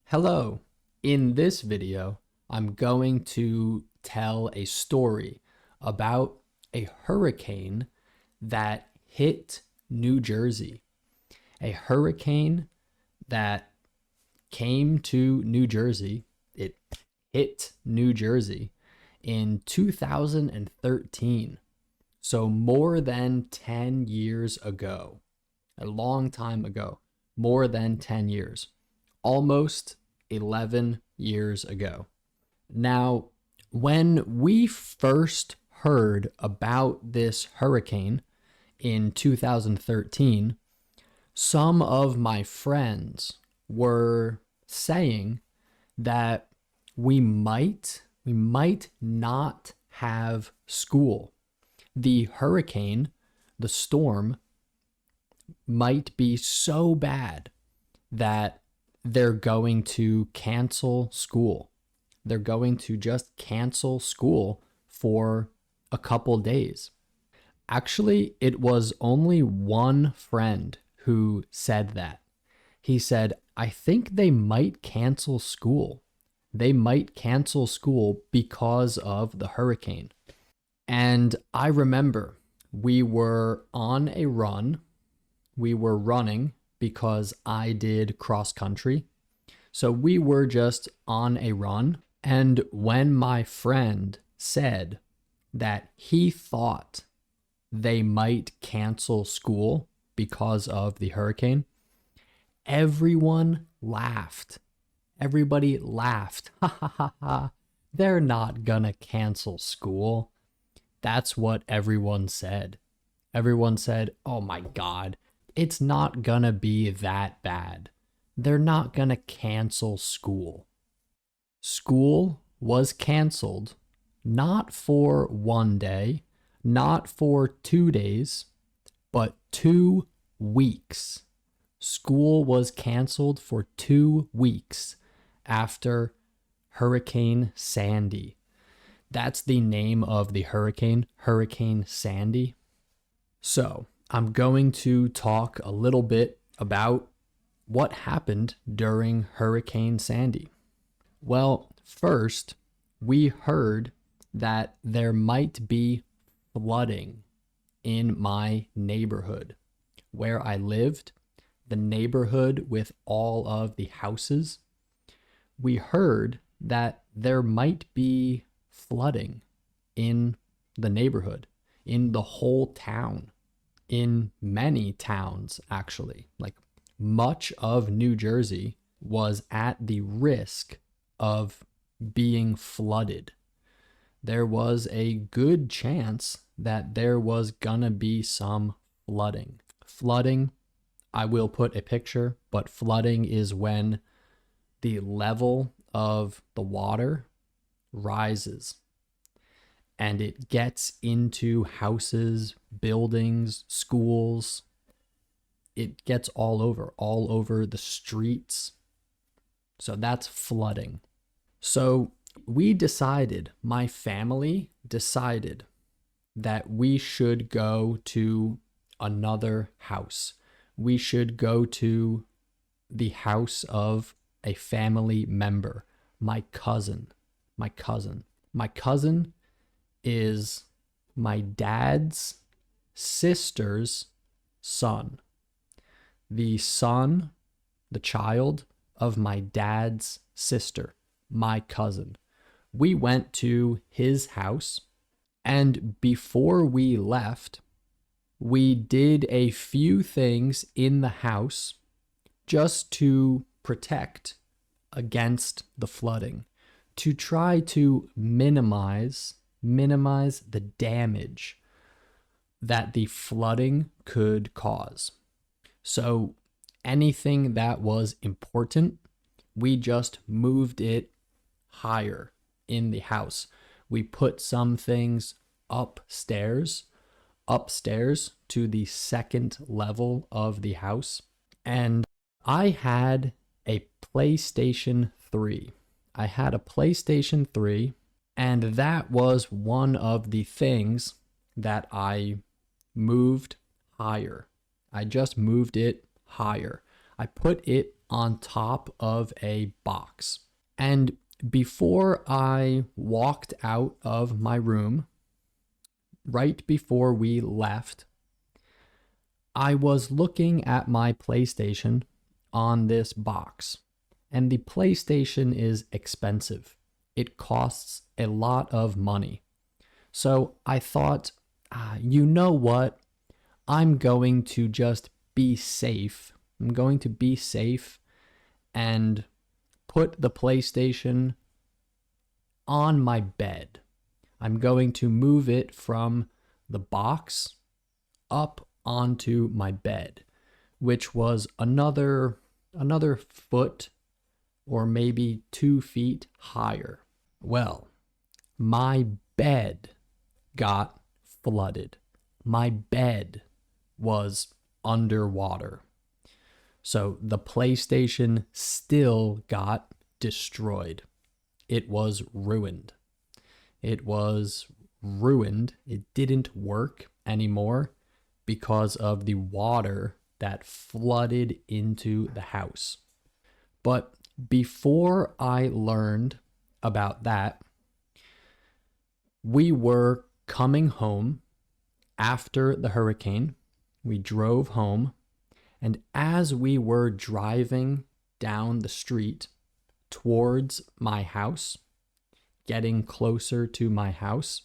Hello. In this video, I'm going to tell a story about a hurricane that hit New Jersey. A hurricane that came to New Jersey. It hit New Jersey in 2013. So more than 10 years ago. A long time ago. More than 10 years. Almost 11 years ago. Now, when we first heard about this hurricane in 2013, some of my friends were saying that we might not have school. The hurricane, the storm, might be so bad that they're going to cancel school. They're going to just cancel school for a couple days. Actually, it was only one friend who said that. He said, I think they might cancel school. They might cancel school because of the hurricane. And I remember we were on a run. We were running because I did cross country. So we were just on a run. And when my friend said that he thought they might cancel school because of the hurricane, everyone laughed. Everybody laughed. Ha ha ha ha. They're not gonna cancel school. That's what everyone said. Everyone said, oh my God, it's not gonna be that bad. They're not gonna cancel school. School was canceled not for one day, not for 2 days, but 2 weeks. School was canceled for 2 weeks after Hurricane Sandy. That's the name of the hurricane, Hurricane Sandy. So, I'm going to talk a little bit about what happened during Hurricane Sandy. Well, first, we heard that there might be flooding in my neighborhood where I lived, the neighborhood with all of the houses. We heard that there might be flooding in the neighborhood, in the whole town. In many towns, actually. Like much of New Jersey was at the risk of being flooded. There was a good chance that there was gonna be some flooding. Flooding, I will put a picture, but flooding is when the level of the water rises and it gets into houses, buildings, schools. It gets all over the streets. So that's flooding. So my family decided that we should go to another house. We should go to the house of a family member, my cousin. My cousin is my dad's sister's son. The child of my dad's sister, my cousin. We went to his house, and before we left, we did a few things in the house just to protect against the flooding, to try to minimize the damage that the flooding could cause. So anything that was important, we just moved it higher in the house. We put some things upstairs to the second level of the house. And I had a PlayStation 3. And that was one of the things that I moved higher. I just moved it higher. I put it on top of a box. And before I walked out of my room, right before we left, I was looking at my PlayStation on this box. And the PlayStation is expensive. It costs a lot of money. So I thought, you know what? I'm going to just be safe. I'm going to be safe and put the PlayStation on my bed. I'm going to move it from the box up onto my bed, which was another foot or maybe 2 feet higher. Well, my bed got flooded. My bed was underwater. So the PlayStation still got destroyed. It was ruined. It was ruined. It didn't work anymore because of the water that flooded into the house. But before I learned about that, we were coming home after the hurricane. We drove home, and as we were driving down the street towards my house, getting closer to my house,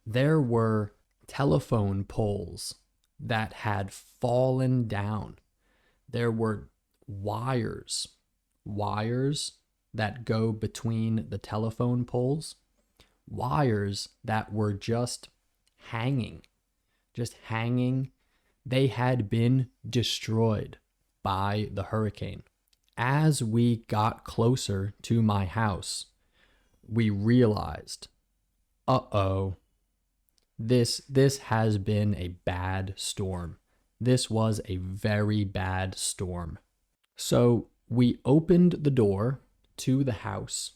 there were telephone poles that had fallen down. There were wires that go between the telephone poles, wires that were just hanging. They had been destroyed by the hurricane. As we got closer to my house, we realized, this has been a bad storm. This was a very bad storm. So we opened the door to the house,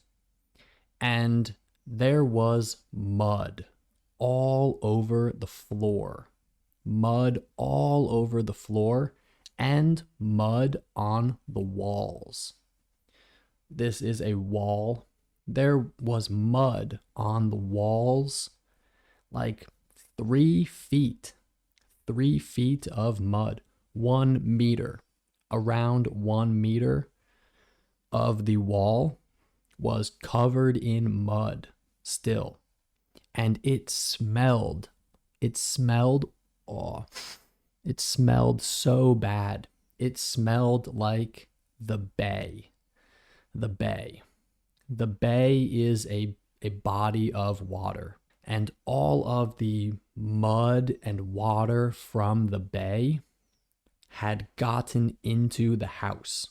and there was mud all over the floor. Mud all over the floor and mud on the walls. This is a wall. There was mud on the walls, like 3 feet. 3 feet of mud. 1 meter. Around 1 meter of the wall was covered in mud still. And it smelled. It smelled so bad. It smelled like the bay. The bay. The bay is a body of water. And all of the mud and water from the bay had gotten into the house.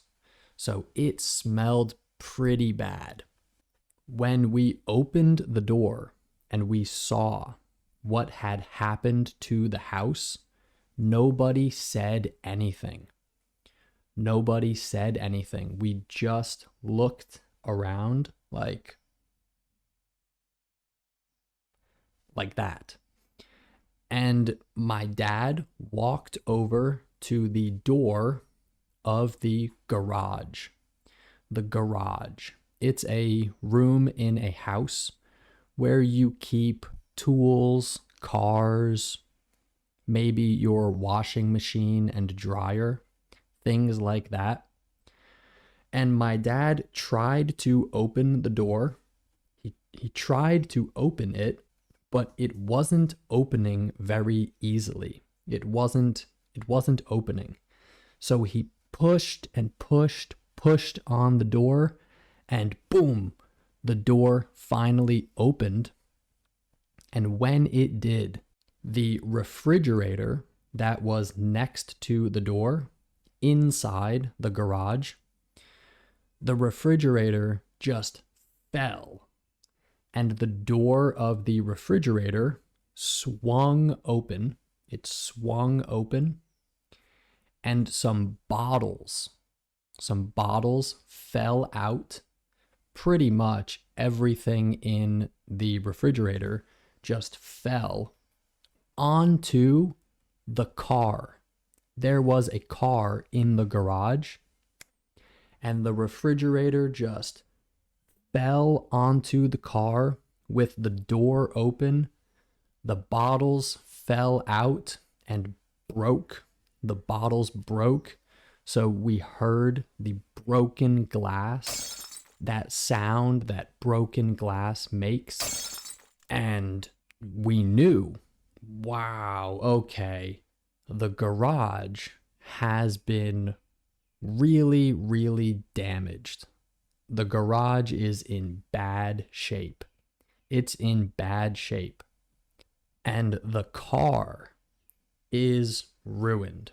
So it smelled pretty bad. When we opened the door and we saw what had happened to the house, nobody said anything. Nobody said anything. We just looked around like that. And my dad walked over to the door of the garage. The garage. It's a room in a house where you keep tools, cars, maybe your washing machine and dryer, things like that. And my dad tried to open the door. He tried to open it, but it wasn't opening very easily. It wasn't opening. So he pushed and pushed on the door, and boom, the door finally opened. And when it did, the refrigerator that was next to the door inside the garage, the refrigerator just fell. And the door of the refrigerator swung open. It swung open. And some bottles fell out. Pretty much everything in the refrigerator just fell onto the car. There was a car in the garage, and the refrigerator just fell onto the car with the door open. The bottles fell out and broke. The bottles broke. So we heard the broken glass, that sound that broken glass makes. And we knew, wow, okay, the garage has been really, really damaged. The garage is in bad shape. It's in bad shape. And the car is ruined.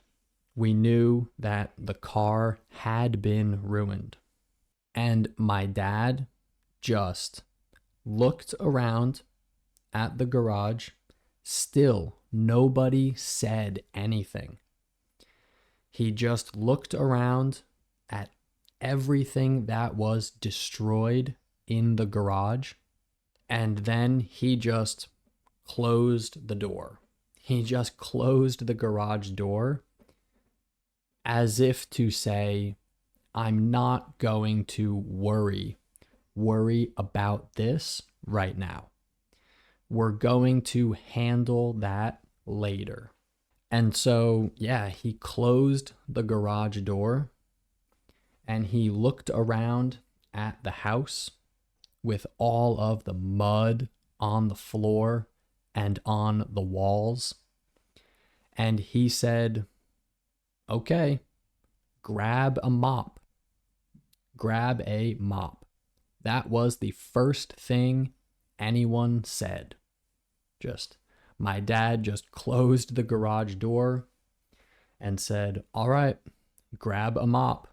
We knew that the car had been ruined. And my dad just looked around at the garage. Still, nobody said anything. He just looked around at everything that was destroyed in the garage. And then he just closed the door. He just closed the garage door as if to say, I'm not going to worry about this right now. We're going to handle that later. And so, yeah, he closed the garage door and he looked around at the house with all of the mud on the floor and on the walls. And he said, okay, grab a mop. Grab a mop. That was the first thing anyone said. My dad just closed the garage door and said, all right, grab a mop,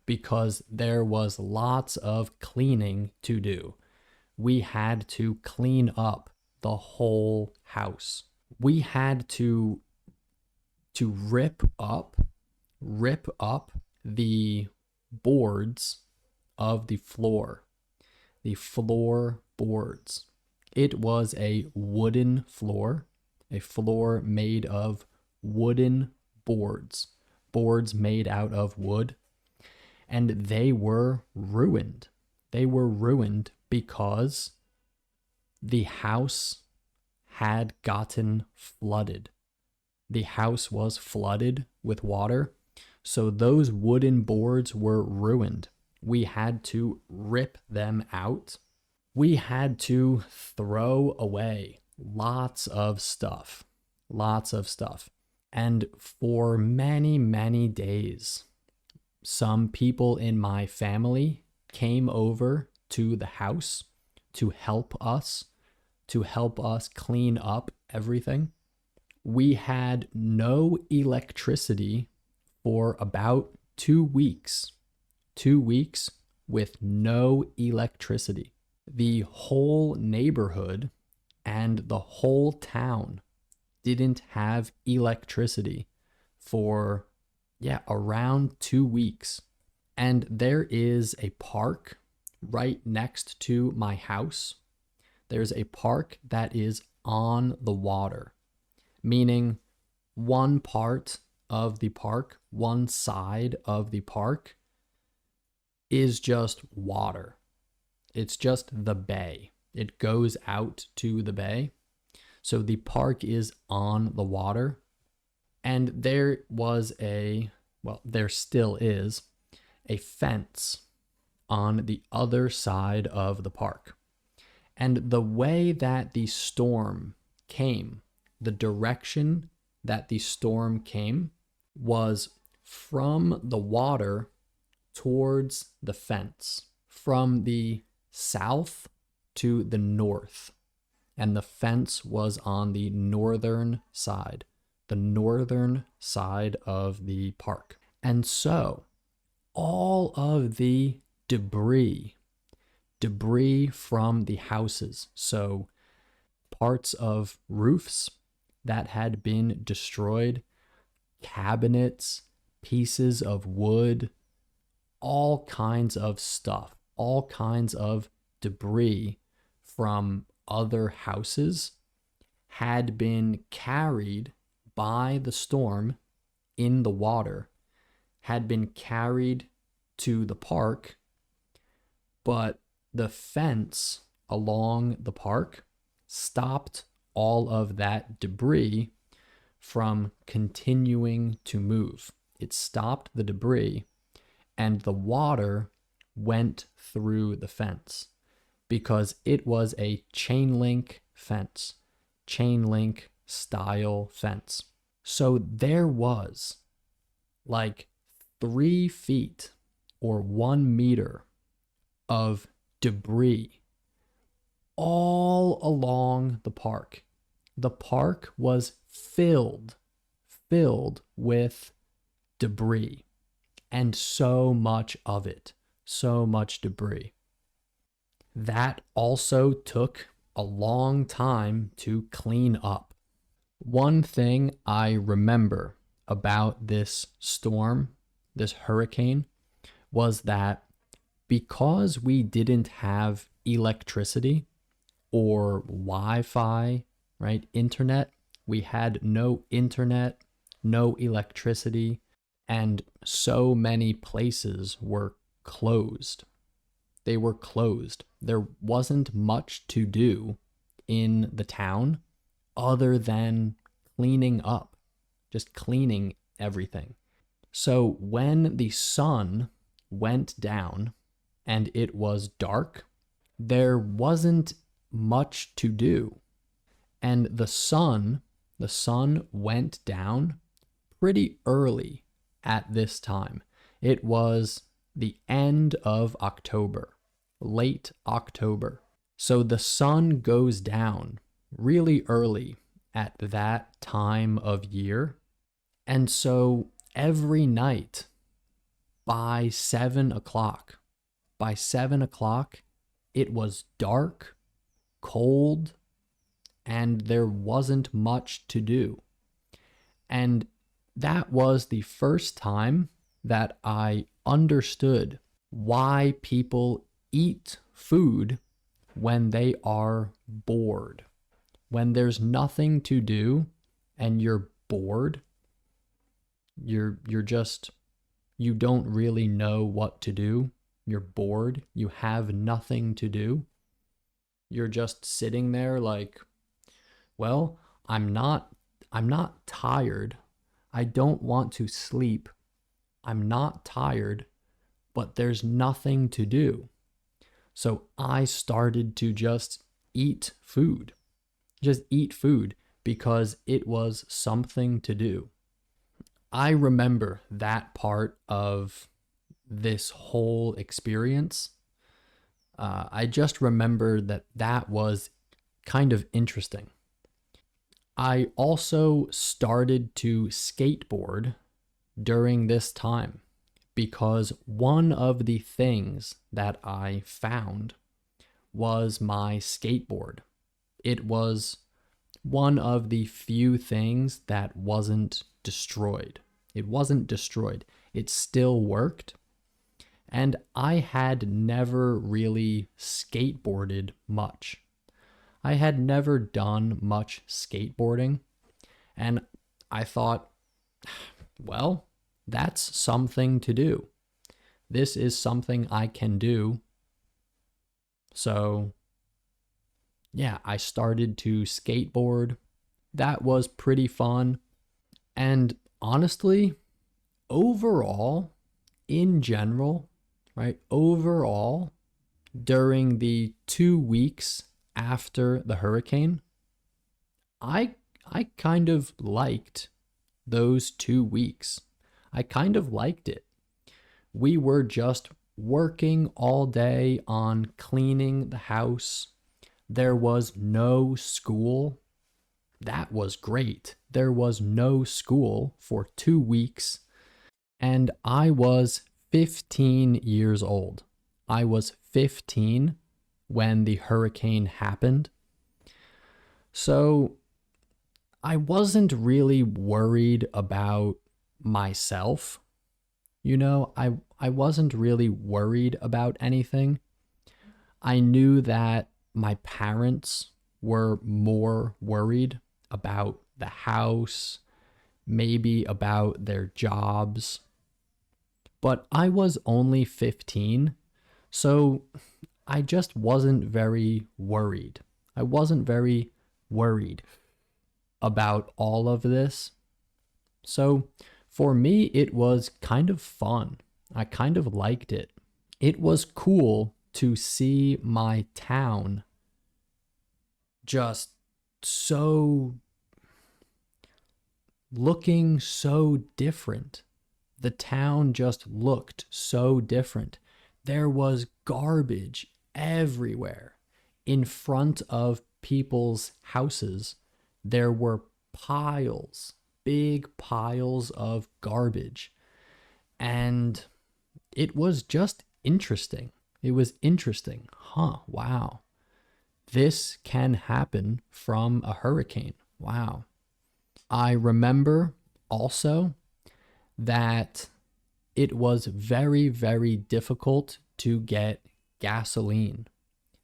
because there was lots of cleaning to do. We had to clean up the whole house. We had to rip up the boards of the floor boards. It was a wooden floor, a floor made of wooden boards made out of wood, and they were ruined. They were ruined because the house had gotten flooded. The house was flooded with water, so those wooden boards were ruined. We had to rip them out. We had to throw away lots of stuff. And for many, many days, some people in my family came over to the house to help us clean up everything. We had no electricity for about 2 weeks. 2 weeks with no electricity. The whole neighborhood and the whole town didn't have electricity for, around 2 weeks. And there is a park right next to my house. There's a park that is on the water, meaning one part of the park, one side of the park is just water. It's just the bay. It goes out to the bay. So the park is on the water. And there still is a fence on the other side of the park. And the way that the storm came, the direction that the storm came was from the water towards the fence, from the south to the north. And the fence was on the northern side of the park. And so all of the debris from the houses, so parts of roofs that had been destroyed, cabinets, pieces of wood, all kinds of stuff, all kinds of debris from other houses had been carried by the storm in the water, had been carried to the park, but the fence along the park stopped all of that debris from continuing to move. It stopped the debris, and the water went through the fence because it was a chain link fence, chain link style fence. So there was like 3 feet or 1 meter of debris all along the park. The park was filled with debris, and so much of it, so much debris. That also took a long time to clean up. One thing I remember about this storm, this hurricane, was that because we didn't have electricity or Wi-Fi, right, internet, we had no internet, no electricity, and so many places were closed. They were closed. There wasn't much to do in the town other than cleaning up, just cleaning everything. So when the sun went down and it was dark, there wasn't much to do. And the sun went down pretty early at this time. It was the end of October, late October. So the sun goes down really early at that time of year. And so every night by 7 o'clock, it was dark, cold, and there wasn't much to do. And that was the first time that I understood why people eat food when they are bored. When there's nothing to do and you're bored, you don't really know what to do. You're bored. You have nothing to do. You're just sitting there like, well, I'm not tired. I don't want to sleep. I'm not tired, but there's nothing to do. So I started to just eat food. Just eat food because it was something to do. I remember that part of this whole experience. I just remember that was kind of interesting. I also started to skateboard during this time because one of the things that I found was my skateboard. It was one of the few things that wasn't destroyed. It wasn't destroyed. It still worked. And I had never really skateboarded much. I had never done much skateboarding. And I thought, well, that's something to do. This is something I can do. So, yeah, I started to skateboard. That was pretty fun. And honestly, overall, in general, right? Overall, during the 2 weeks after the hurricane, I kind of liked those 2 weeks. I kind of liked it. We were just working all day on cleaning the house. There was no school. That was great. There was no school for 2 weeks. And I was 15 years old. I was 15 when the hurricane happened. So I wasn't really worried about myself. I wasn't really worried about anything. I knew that my parents were more worried about the house, maybe about their jobs. But I was only 15, so I just wasn't very worried. I wasn't very worried about all of this. So for me, it was kind of fun. I kind of liked it. It was cool to see my town just so looking so different. The town just looked so different. There was garbage everywhere. In front of people's houses, there were piles, big piles of garbage. And it was just interesting. It was interesting. Huh, wow. This can happen from a hurricane. Wow. I remember also that it was very, very difficult to get gasoline.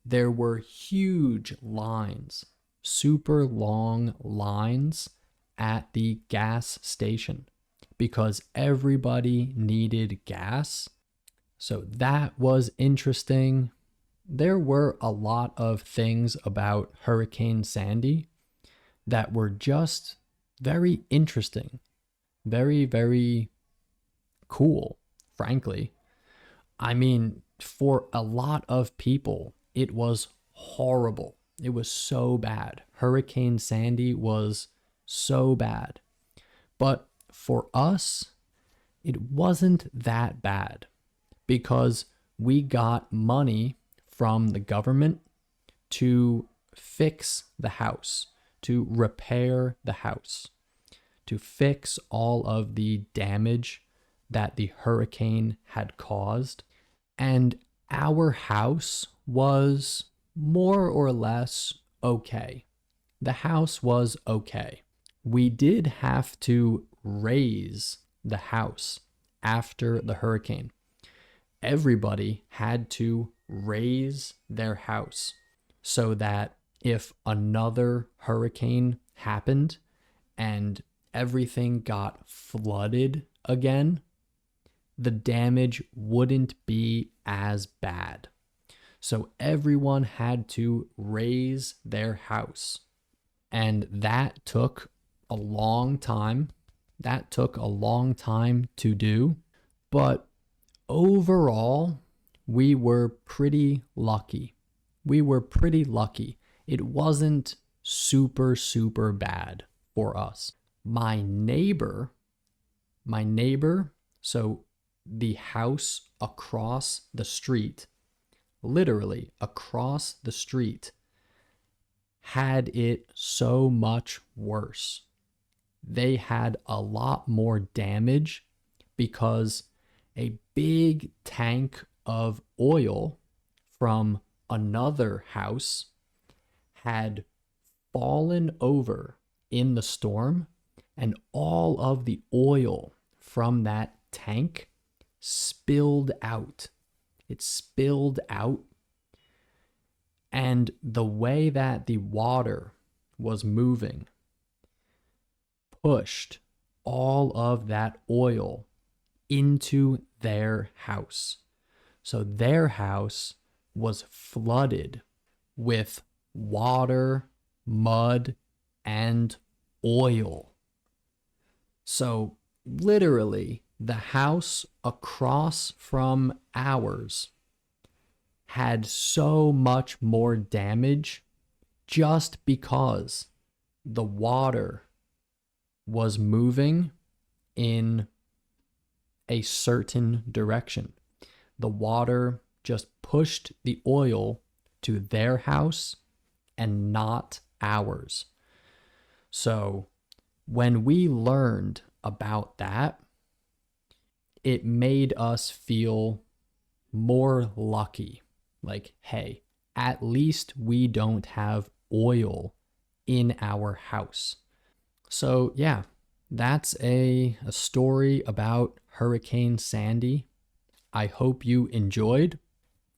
There were huge lines, super long lines at the gas station because everybody needed gas. So that was interesting. There were a lot of things about Hurricane Sandy that were just very interesting, very, very cool, frankly. I mean, for a lot of people, it was horrible. It was so bad. Hurricane Sandy was so bad. But for us, it wasn't that bad because we got money from the government to fix the house, to repair the house, to fix all of the damage that the hurricane had caused. And our house was more or less okay. The house was okay. We did have to raise the house after the hurricane. Everybody had to raise their house so that if another hurricane happened and everything got flooded again, the damage wouldn't be as bad. So everyone had to raise their house. And that took a long time. That took a long time to do. But overall, we were pretty lucky. We were pretty lucky. It wasn't super, super bad for us. My neighbor, so the house across the street, literally across the street, had it so much worse. They had a lot more damage because a big tank of oil from another house had fallen over in the storm, and all of the oil from that tank spilled out. It spilled out, and the way that the water was moving pushed all of that oil into their house. So their house was flooded with water, mud, and oil. So literally, the house across from ours had so much more damage just because the water was moving in a certain direction. The water just pushed the oil to their house and not ours. So when we learned about that, it made us feel more lucky. Like, hey, at least we don't have oil in our house. So yeah, that's a story about Hurricane Sandy. I hope you enjoyed.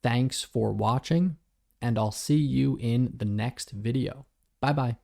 Thanks for watching, and I'll see you in the next video. Bye-bye.